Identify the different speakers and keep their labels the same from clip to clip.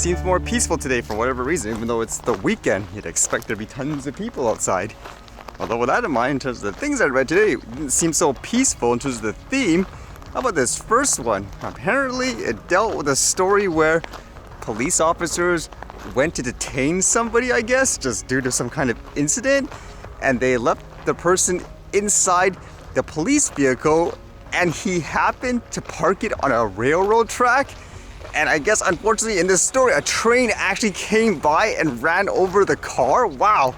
Speaker 1: seems more peaceful today for whatever reason, even though it's the weekend. You'd expect there to be tons of people outside. Although with that in mind, in terms of the things I read today, it didn't seem so peaceful in terms of the theme. How about this first one? Apparently it dealt with a story where police officers went to detain somebody, I guess, just due to some kind of incident, and they left the person inside the police vehicle, and he happened to park it on a railroad track. And I guess unfortunately in this story, a train actually came by and ran over the car. Wow.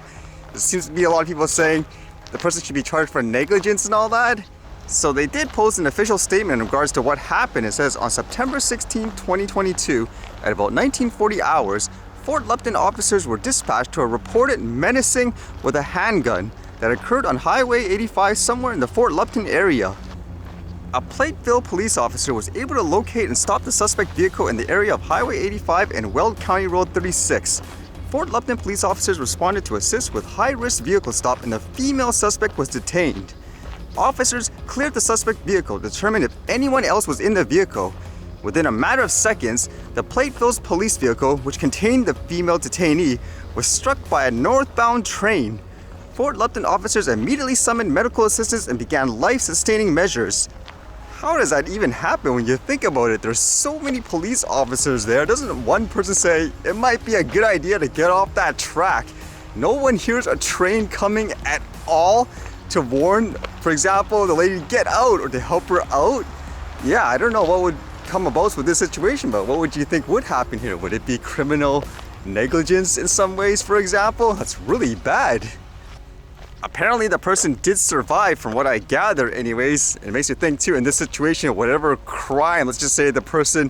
Speaker 1: There seems to be a lot of people saying the person should be charged for negligence and all that. So they did post an official statement in regards to what happened. It says, on September 16, 2022, at about 1940 hours, Fort Lupton officers were dispatched to a reported menacing with a handgun that occurred on Highway 85 somewhere in the Fort Lupton area. A Plateville police officer was able to locate and stop the suspect vehicle in the area of Highway 85 and Weld County Road 36. Fort Lupton police officers responded to assist with high-risk vehicle stop, and the female suspect was detained. Officers cleared the suspect vehicle to determine if anyone else was in the vehicle. Within a matter of seconds, the Plateville's police vehicle, which contained the female detainee, was struck by a northbound train. Fort Lupton officers immediately summoned medical assistance and began life-sustaining measures. How does that even happen when you think about it? There's so many police officers there. Doesn't one person say, it might be a good idea to get off that track? No one hears a train coming at all to warn, for example, the lady get out or to help her out? Yeah, I don't know what would come about with this situation, but what would you think would happen here? Would it be criminal negligence in some ways, for example? That's really bad. Apparently the person did survive from what I gather anyways. It makes you think too, in this situation, whatever crime, let's just say the person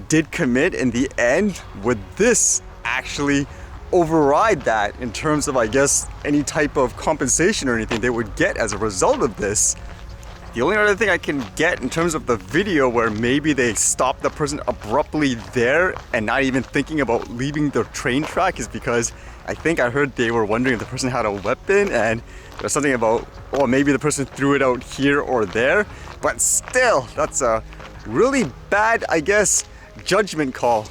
Speaker 1: did commit in the end, would this actually override that in terms of, I guess, any type of compensation or anything they would get as a result of this? The only other thing I can get in terms of the video where maybe they stopped the person abruptly there and not even thinking about leaving the train track is because I think I heard they were wondering if the person had a weapon, and there's something about, oh, maybe the person threw it out here or there. But still, that's a really bad, I guess, judgment call.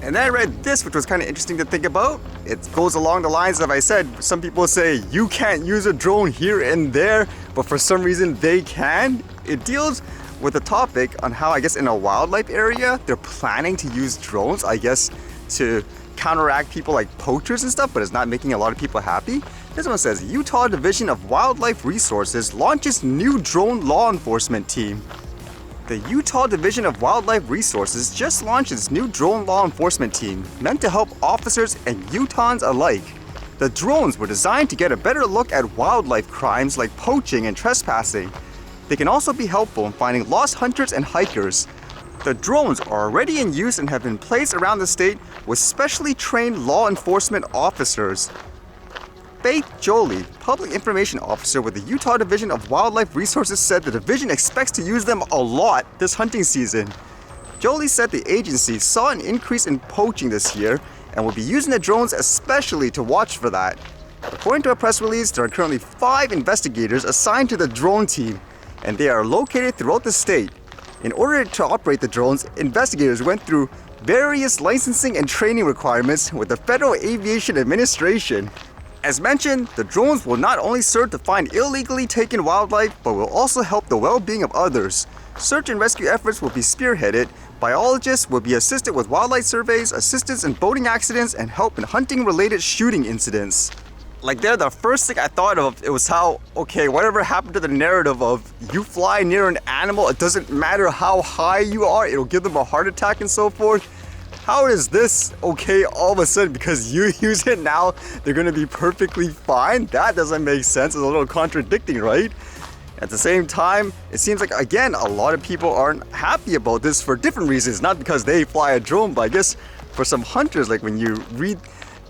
Speaker 1: And then I read this, which was kind of interesting to think about. It goes along the lines of, I said, some people say you can't use a drone here and there, but for some reason they can. It deals with a topic on how, I guess, in a wildlife area, they're planning to use drones, I guess, to counteract people like poachers and stuff, but it's not making a lot of people happy. This one says, Utah Division of Wildlife Resources launches new drone law enforcement team. The Utah Division of Wildlife Resources just launched its new drone law enforcement team, meant to help officers and Utahns alike. The drones were designed to get a better look at wildlife crimes like poaching and trespassing. They can also be helpful in finding lost hunters and hikers. The drones are already in use and have been placed around the state with specially trained law enforcement officers. Faith Jolie, Public Information Officer with the Utah Division of Wildlife Resources, said the division expects to use them a lot this hunting season. Jolie said the agency saw an increase in poaching this year and will be using the drones especially to watch for that. According to a press release, there are currently 5 investigators assigned to the drone team, and they are located throughout the state. In order to operate the drones, investigators went through various licensing and training requirements with the Federal Aviation Administration. As mentioned, the drones will not only serve to find illegally taken wildlife, but will also help the well-being of others. Search and rescue efforts will be spearheaded. Biologists will be assisted with wildlife surveys, assistance in boating accidents, and help in hunting-related shooting incidents. Like there, the first thing I thought of, it was how, okay, whatever happened to the narrative of you fly near an animal, it doesn't matter how high you are, it'll give them a heart attack and so forth. How is this okay all of a sudden because you use it now, they're gonna be perfectly fine? That doesn't make sense. It's a little contradicting, right? At the same time, it seems like, again, a lot of people aren't happy about this for different reasons. Not because they fly a drone, but I guess for some hunters, like when you read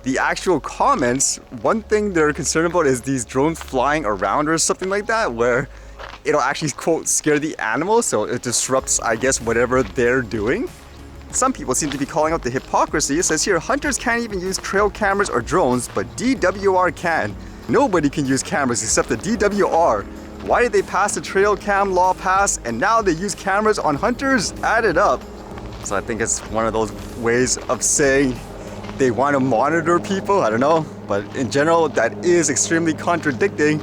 Speaker 1: the actual comments, one thing they're concerned about is these drones flying around or something like that, where it'll actually, quote, scare the animals, so it disrupts, I guess, whatever they're doing. Some people seem to be calling out the hypocrisy. It says here, hunters can't even use trail cameras or drones, but DWR can. Nobody can use cameras except the DWR. Why did they pass the trail cam law and now they use cameras on hunters? Add it up. So I think it's one of those ways of saying they want to monitor people. I don't know, but in general, that is extremely contradicting.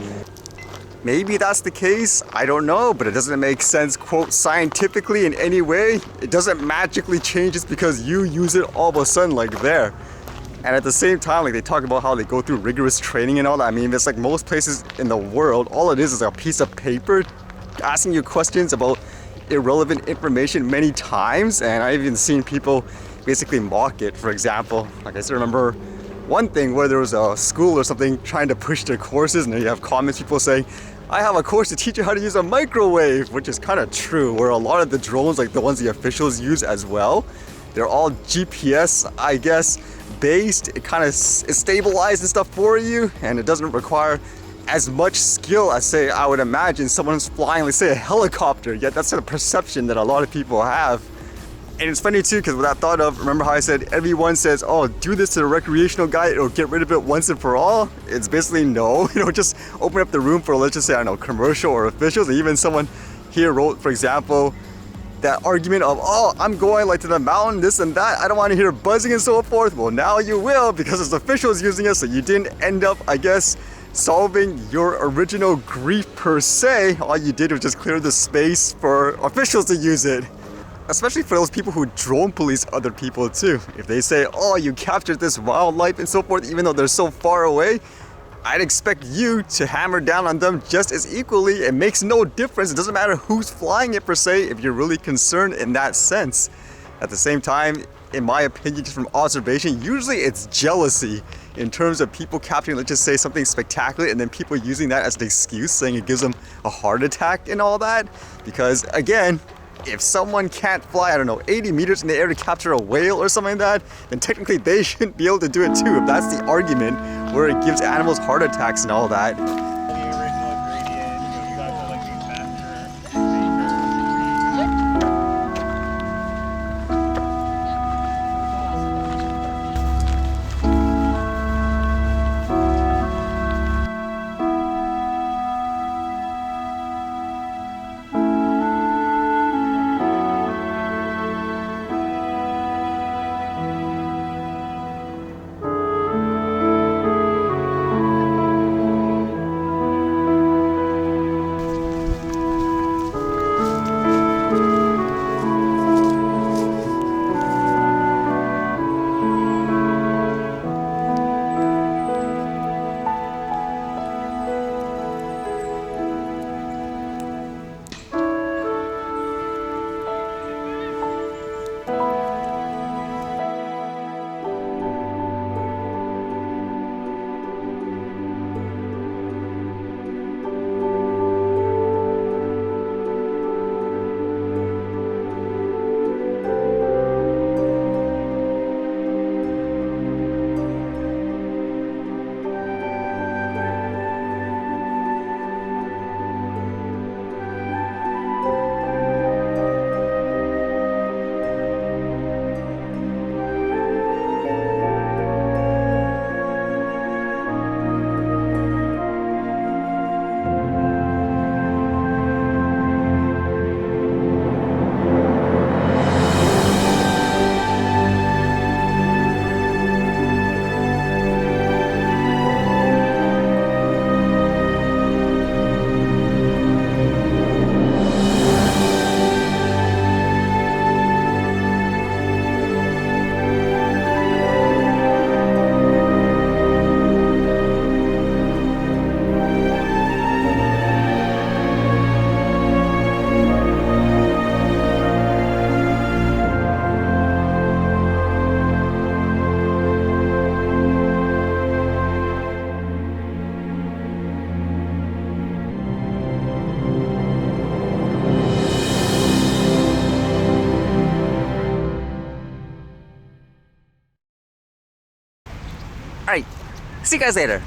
Speaker 1: Maybe that's the case, I don't know, but it doesn't make sense, quote, scientifically in any way. It doesn't magically change just because you use it all of a sudden like there. And at the same time, like they talk about how they go through rigorous training and all that. I mean, it's like most places in the world, all it is a piece of paper asking you questions about irrelevant information many times. And I've even seen people basically mock it. For example, like I still remember one thing where there was a school or something trying to push their courses, and then you have comments, people saying, I have a course to teach you how to use a microwave, which is kind of true, where a lot of the drones, like the ones the officials use as well, they're all GPS, I guess, based. It kind of is stabilized and stuff for you, and it doesn't require as much skill as, say, I would imagine someone's flying, let's say, a helicopter. Yet that's the perception that a lot of people have. And it's funny too, because with that thought of, remember how I said everyone says, oh, do this to the recreational guy, it'll get rid of it once and for all? It's basically no. Just open up the room for, let's just say, I don't know, commercial or officials. And even someone here wrote, for example, that argument of, oh, I'm going like to the mountain, this and that, I don't want to hear buzzing and so forth. Well, now you will, because it's officials using it, so you didn't end up, I guess, solving your original grief per se. All you did was just clear the space for officials to use it. Especially for those people who drone police other people too. If they say, oh, you captured this wildlife and so forth, even though they're so far away, I'd expect you to hammer down on them just as equally. It makes no difference. It doesn't matter who's flying it per se if you're really concerned in that sense. At the same time, in my opinion, just from observation, usually it's jealousy in terms of people capturing, let's just say, something spectacular, and then people using that as an excuse, saying it gives them a heart attack and all that. Because again, if someone can't fly, I don't know, 80 meters in the air to capture a whale or something like that, then technically they shouldn't be able to do it too, if that's the argument where it gives animals heart attacks and all that. Alright, see you guys later.